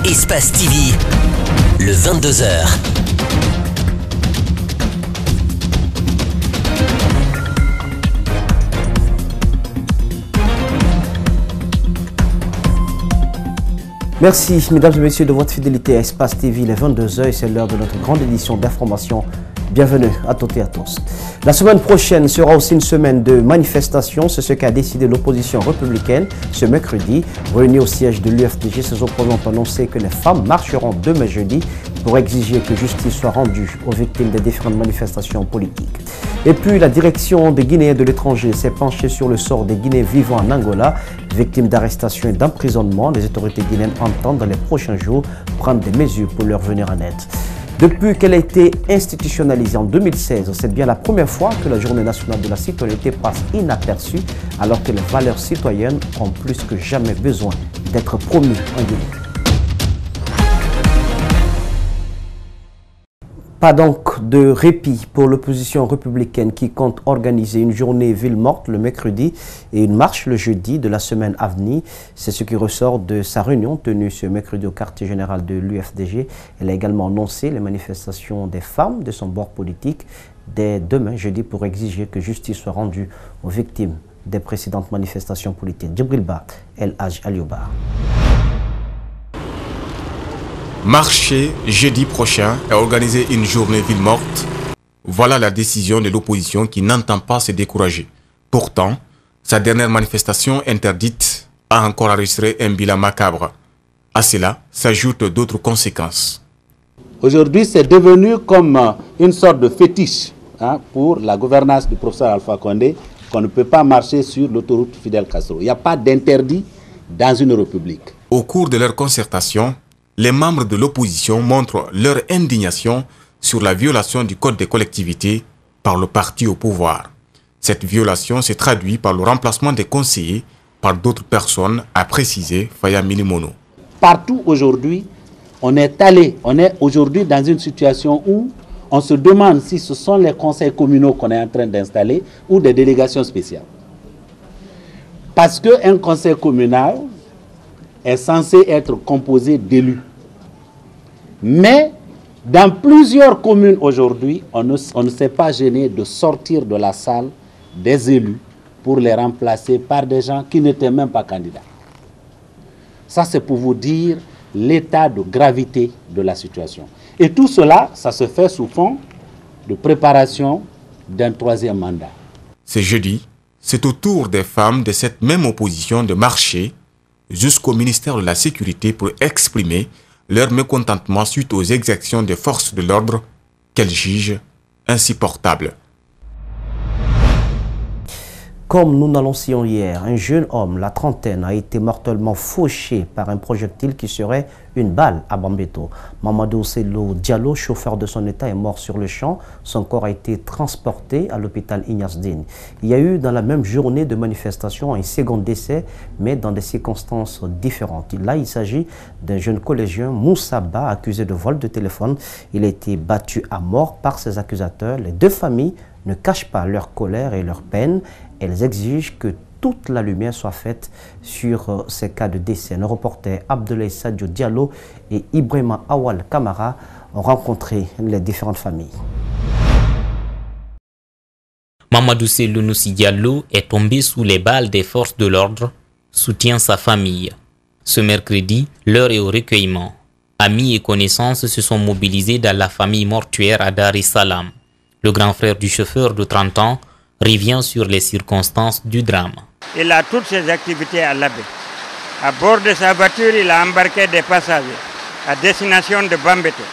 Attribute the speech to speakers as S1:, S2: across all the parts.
S1: Espace TV, le 22h.
S2: Merci, mesdames et messieurs, de votre fidélité à Espace TV, les 22h, et c'est l'heure de notre grande édition d'information. Bienvenue à toutes et à tous. La semaine prochaine sera aussi une semaine de manifestations. C'est ce qu'a décidé l'opposition républicaine ce mercredi. Réunis au siège de l'UFDG, ses opposants ont annoncé que les femmes marcheront demain jeudi pour exiger que justice soit rendue aux victimes des différentes manifestations politiques. Et puis, la direction des Guinéens de l'étranger s'est penchée sur le sort des Guinéens vivant en Angola, victimes d'arrestation et d'emprisonnement. Les autorités guinéennes entendent dans les prochains jours prendre des mesures pour leur venir en aide. Depuis qu'elle a été institutionnalisée en 2016, c'est bien la première fois que la Journée nationale de la citoyenneté passe inaperçue, alors que les valeurs citoyennes ont plus que jamais besoin d'être promues en Guinée. Pas donc de répit pour l'opposition républicaine qui compte organiser une journée ville morte le mercredi et une marche le jeudi de la semaine à venir. C'est ce qui ressort de sa réunion tenue ce mercredi au quartier général de l'UFDG. Elle a également annoncé les manifestations des femmes de son bord politique dès demain jeudi pour exiger que justice soit rendue aux victimes des précédentes manifestations politiques. Djibril Ba, El Hadj Aliouba.
S3: Marcher jeudi prochain et organiser une journée ville morte, voilà la décision de l'opposition qui n'entend pas se décourager. Pourtant, sa dernière manifestation interdite a encore enregistré un bilan macabre. À cela s'ajoutent d'autres conséquences.
S4: Aujourd'hui, c'est devenu comme une sorte de fétiche pour la gouvernance du professeur Alpha Condé, qu'on ne peut pas marcher sur l'autoroute Fidel Castro. Il n'y a pas d'interdit dans une république.
S3: Au cours de leur concertation, les membres de l'opposition montrent leur indignation sur la violation du Code des collectivités par le parti au pouvoir. Cette violation se traduit par le remplacement des conseillers par d'autres personnes, a précisé Faya Milimono.
S4: Partout aujourd'hui, on est aujourd'hui dans une situation où on se demande si ce sont les conseils communaux qu'on est en train d'installer ou des délégations spéciales. Parce qu'un conseil communal est censé être composé d'élus. Mais dans plusieurs communes aujourd'hui, on ne s'est pas gêné de sortir de la salle des élus pour les remplacer par des gens qui n'étaient même pas candidats. Ça, c'est pour vous dire l'état de gravité de la situation. Et tout cela, ça se fait sous fond de préparation d'un troisième mandat.
S3: Ce jeudi, c'est au tour des femmes de cette même opposition de marcher jusqu'au ministère de la Sécurité pour exprimer leur mécontentement suite aux exactions des forces de l'ordre qu'elles jugent insupportables.
S2: Comme nous l'annoncions hier, un jeune homme, la trentaine, a été mortellement fauché par un projectile qui serait une balle à Bambeto. Mamadou Sello Diallo, chauffeur de son état, est mort sur le champ. Son corps a été transporté à l'hôpital Ignace Dine. Il y a eu dans la même journée de manifestation un second décès, mais dans des circonstances différentes. Là, il s'agit d'un jeune collégien, Moussa Ba, accusé de vol de téléphone. Il a été battu à mort par ses accusateurs. Les deux familles ne cachent pas leur colère et leur peine. Elles exigent que toute la lumière soit faite sur ces cas de décès. Nos reporters Abdoulaye Sadio Diallo et Ibrahima Awal Kamara ont rencontré les différentes familles.
S5: Mamadou Sellounoussi Diallo est tombé sous les balles des forces de l'ordre, soutient sa famille. Ce mercredi, l'heure est au recueillement. Amis et connaissances se sont mobilisés dans la famille mortuaire à Dar es Salaam. Le grand frère du chauffeur de 30 ans revient sur les circonstances du drame.
S6: Il a toutes ses activités à Labé. À bord de sa voiture, il a embarqué des passagers à destination de Bambeto.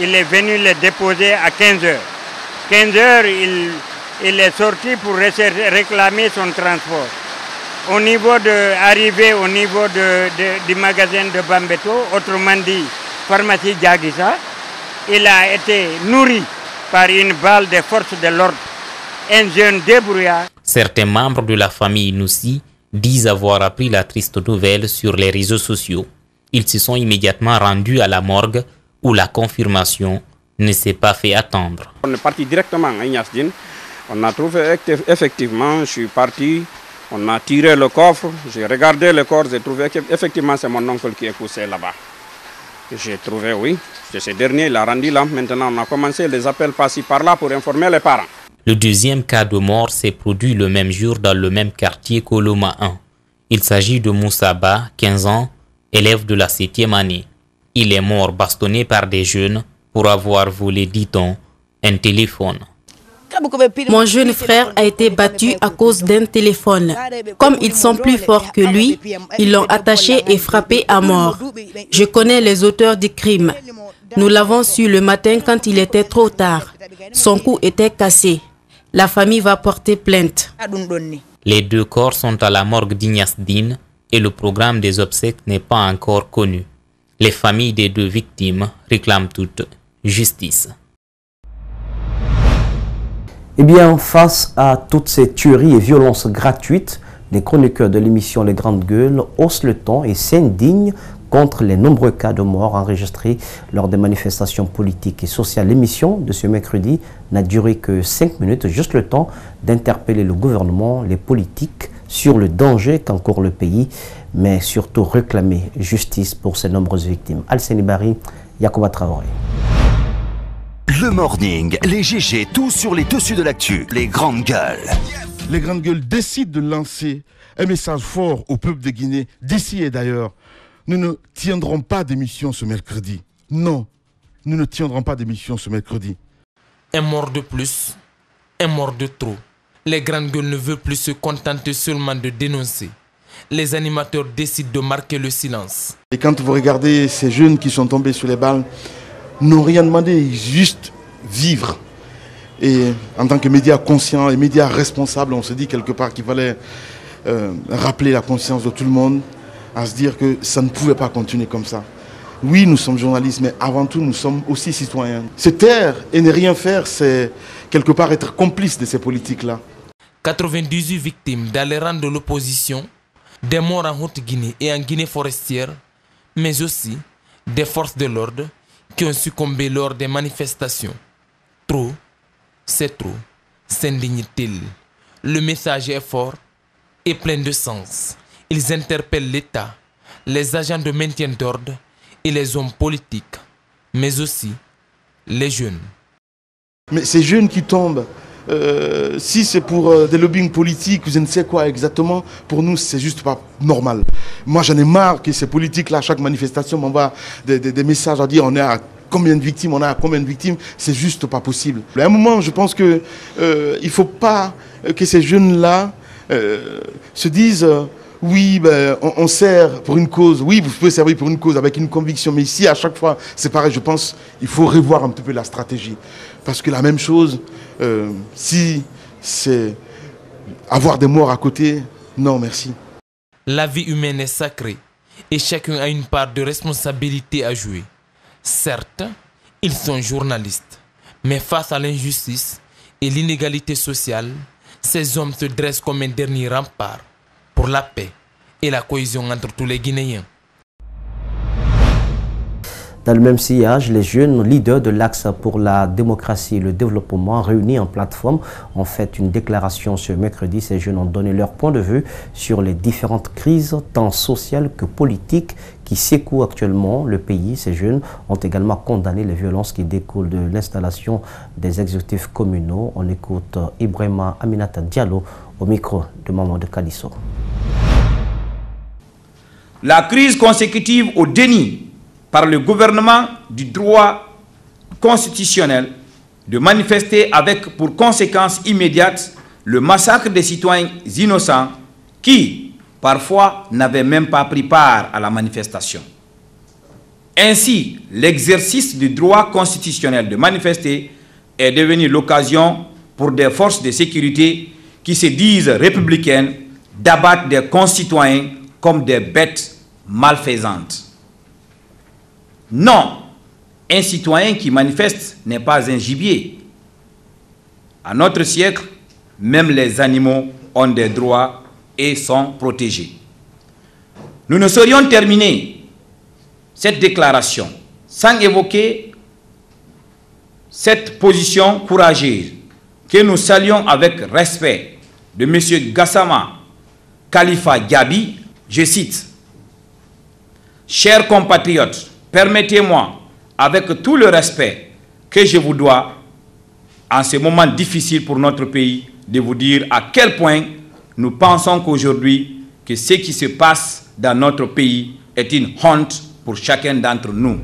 S6: Il est venu les déposer à 15h. 15h, il est sorti pour réclamer son transport. Au niveau arrivé au niveau du magasin de Bambeto, autrement dit, pharmacie Diaguissa, il a été nourri par une balle des forces de l'ordre. Un jeune débrouillard.
S5: Certains membres de la famille Noussi disent avoir appris la triste nouvelle sur les réseaux sociaux. Ils se sont immédiatement rendus à la morgue où la confirmation ne s'est pas fait attendre.
S7: On est parti directement à Ignace Dine. On a trouvé effectivement, je suis parti, on a tiré le coffre, j'ai regardé le corps, j'ai trouvé qu'effectivement c'est mon oncle qui est couché là-bas. que j'ai trouvé, oui. Ce dernier, il a rendu là. Maintenant, on a commencé les appels par-ci par-là pour informer les parents.
S5: Le deuxième cas de mort s'est produit le même jour dans le même quartier qu'Oloma 1. Il s'agit de Moussaba, 15 ans, élève de la 7e année. Il est mort bastonné par des jeunes pour avoir volé, dit-on, un téléphone.
S8: Mon jeune frère a été battu à cause d'un téléphone. Comme ils sont plus forts que lui, ils l'ont attaché et frappé à mort. Je connais les auteurs du crime. Nous l'avons su le matin quand il était trop tard. Son cou était cassé. La famille va porter plainte.
S5: Les deux corps sont à la morgue d'Ignasdine et le programme des obsèques n'est pas encore connu. Les familles des deux victimes réclament toutes justice.
S2: Eh bien, face à toutes ces tueries et violences gratuites, les chroniqueurs de l'émission Les Grandes Gueules haussent le ton et s'indignent contre les nombreux cas de mort enregistrés lors des manifestations politiques et sociales. L'émission de ce mercredi n'a duré que 5 minutes, juste le temps d'interpeller le gouvernement, les politiques sur le danger qu'encourt le pays, mais surtout réclamer justice pour ces nombreuses victimes. Alceni Bari, Yacouba Traoré.
S9: Le morning, les GG, tout sur les dessus de l'actu, les grandes gueules.
S10: Les grandes gueules décident de lancer un message fort au peuple de Guinée, d'ici et d'ailleurs. Nous ne tiendrons pas d'émission ce mercredi. Non, nous ne tiendrons pas d'émission ce mercredi.
S11: Un mort de plus, un mort de trop. Les grandes gueules ne veulent plus se contenter seulement de dénoncer. Les animateurs décident de marquer le silence.
S10: Et quand vous regardez ces jeunes qui sont tombés sur les balles, n'ont rien demandé, juste vivre. Et en tant que médias conscients et médias responsables, on se dit quelque part qu'il fallait rappeler la conscience de tout le monde, à se dire que ça ne pouvait pas continuer comme ça. Oui, nous sommes journalistes, mais avant tout, nous sommes aussi citoyens. Se taire et ne rien faire, c'est quelque part être complice de ces politiques-là.
S11: 98 victimes dans les rangs de l'opposition, des morts en Haute-Guinée et en Guinée forestière, mais aussi des forces de l'ordre qui ont succombé lors des manifestations. Trop, c'est trop, s'indigne-t-il. Le message est fort et plein de sens. Ils interpellent l'État, les agents de maintien d'ordre et les hommes politiques, mais aussi les jeunes.
S10: Mais ces jeunes qui tombent, si c'est pour des lobbying politiques, je ne sais quoi exactement, pour nous, c'est juste pas normal. Moi, j'en ai marre que ces politiques-là, à chaque manifestation, m'envoient des messages à dire on est à combien de victimes, on est à combien de victimes, c'est juste pas possible. À un moment, je pense que il faut pas que ces jeunes-là se disent oui, ben, on sert pour une cause. Oui, vous pouvez servir pour une cause avec une conviction. Mais ici, à chaque fois, c'est pareil. Je pense qu'il faut revoir un petit peu la stratégie. Parce que la même chose, si c'est avoir des morts à côté, non, merci.
S11: La vie humaine est sacrée et chacun a une part de responsabilité à jouer. Certes, ils sont journalistes. Mais face à l'injustice et l'inégalité sociale, ces hommes se dressent comme un dernier rempart pour la paix et la cohésion entre tous les Guinéens.
S2: Dans le même sillage, les jeunes leaders de l'Axe pour la démocratie et le développement réunis en plateforme ont fait une déclaration ce mercredi. Ces jeunes ont donné leur point de vue sur les différentes crises, tant sociales que politiques, qui secouent actuellement le pays. Ces jeunes ont également condamné les violences qui découlent de l'installation des exécutifs communaux. On écoute Ibrahima Aminata Diallo au micro de Maman de Kalisso.
S12: La crise consécutive au déni par le gouvernement du droit constitutionnel de manifester avec pour conséquence immédiate le massacre des citoyens innocents qui, parfois, n'avaient même pas pris part à la manifestation. Ainsi, l'exercice du droit constitutionnel de manifester est devenu l'occasion pour des forces de sécurité qui se disent républicaines d'abattre des concitoyens comme des bêtes malfaisantes. Non, un citoyen qui manifeste n'est pas un gibier. À notre siècle, même les animaux ont des droits et sont protégés. Nous ne saurions terminer cette déclaration sans évoquer cette position courageuse que nous saluons avec respect de M. Gassama Khalifa Diaby. Je cite: « Chers compatriotes, permettez-moi, avec tout le respect que je vous dois, en ce moment difficile pour notre pays, de vous dire à quel point nous pensons qu'aujourd'hui, que ce qui se passe dans notre pays est une honte pour chacun d'entre nous.